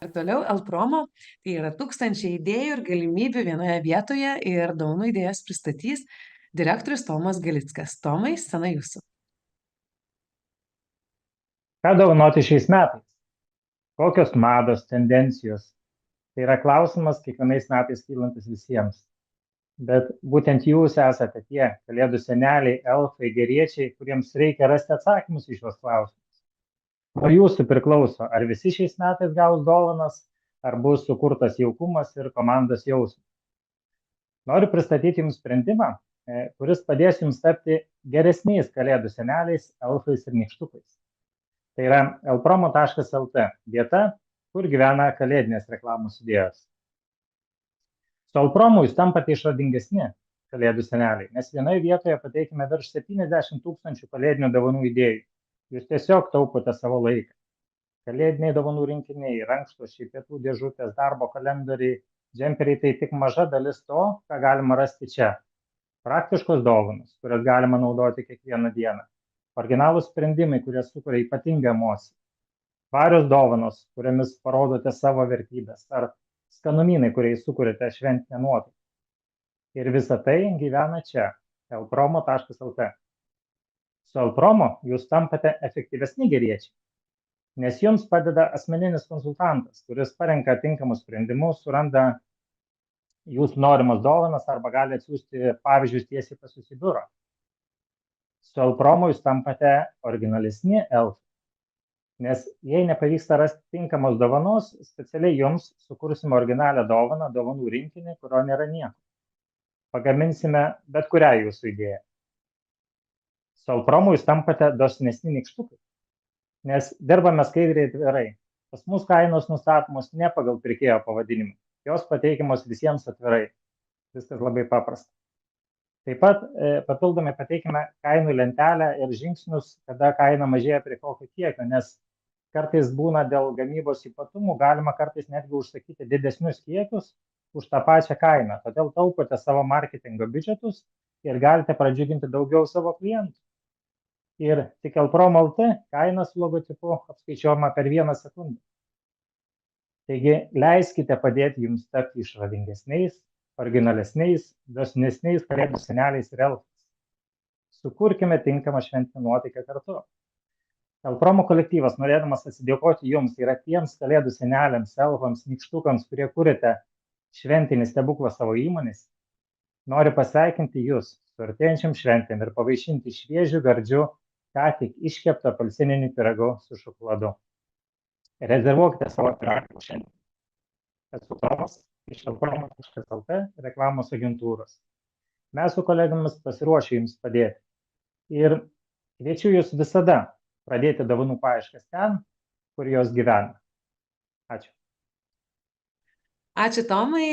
Ir toliau Elpromo, tai yra tūkstančiai idėjų ir galimybių vienoje vietoje ir dovanų idėjas pristatys direktorius Tomas Galickas. Tomai, scena jūsų. Ką dovanoti šiais metais? Kokios mados, tendencijos? Tai yra klausimas kiekvienais metais kylantis visiems. Bet būtent jūs esate tie kalėdų seneliai, elfai, geriečiai, kuriems reikia rasti atsakymus į šios klausimus. Nuo jūsų priklauso, ar visi šiais metais gaus dovanas, ar bus sukurtas jaukumas ir komandos jausmas. Noriu pristatyti jums sprendimą, kuris padės jums tapti geresniais kalėdų seneliais, elfais ir nykštukais. Tai yra elpromo.lt vieta, kur gyvena kalėdinės reklamos idėjos. Su Elpromu jūs tampate išradingesni kalėdų seneliai, nes vienoje vietoje pateikime virš 70 000 kalėdinių dovanų idėjų. Jūs tiesiog taupote savo laiką. Kalėdiniai dovanų rinkiniai, rankšluosčiai, pietų dėžutės, darbo kalendoriai, džemperiai tai tik maža dalis to, ką galima rasti čia. Praktiškos dovanos, kurias galima naudoti kiekvieną dieną. Originalūs sprendimai, kurie sukuria ypatingą emociją. Tvarios dovanos, kuriamis parodote savo vertybės, ar skanumynai, kuriais sukuriate šventinę nuotaiką. Ir visa tai gyvena čia, elpromo.lt. Su Elpromo jūs tampate efektyvesni geriečiai, nes jums padeda asmeninis konsultantas, kuris parenka tinkamus sprendimus, suranda jūsų norimas dovanas arba gali atsiųsti pavyzdžius tiesiai pas jus į biurą. Su Elpromo jūs tampate originalesni elfai, nes jei nepavyksta rasti tinkamos dovanos, specialiai jums sukursime originalią dovaną, dovanų rinkinį, kurio nėra nieko. Pagaminsime bet kurią jūsų idėją. Su Elpromo jūs tampate dosnesni nykštukai, nes dirbame skaidriai ir atvirai. Pas mus kainos nustatomos ne pagal pirkėjo pavadinimą, jos pateikiamos visiems atvirai. Viskas labai paprasta. Taip pat papildomai pateikime kainų lentelę ir žingsnius, kada kaina mažėja prie kokio kiekio, nes kartais būna dėl gamybos ypatumų, galima kartais netgi užsakyti didesnius kiekius už tą pačią kainą. Todėl taupote savo marketingo biudžetus ir galite pradžiuginti daugiau savo klientų. Ir tik Elpromo.lt kaina su logotipu apskaičiuojama per 1 sekundę. Taigi leiskite padėti jums tapti išradingesniais, originalesniais, dosnesniais kalėdų seneliais ir elfais. Sukurkime tinkamą šventinę nuotaiką kartu. Elpromo kolektyvas, norėdamas atsidėkoti jums, yra tiems kalėdų seneliams, elfams, nykštukams, kurie kuriate šventinį stebuklą savo įmonės, nori pasveikinti jūs su artėjančiam šventėm ir pavaišinti šviežiu, gardžiu, ką tik iškeptą apelsininiu pyragu su šokoladu. Rezervuokite savo pyragą šiandien. Esu Tomas iš elpromo.lt reklamos agentūros. Mes su kolegomis pasiruošę jums padėti. Ir kviečiu jūs visada pradėti dovanų paieškas ten, kur jos gyvena. Ačiū. Ačiū, Tomai.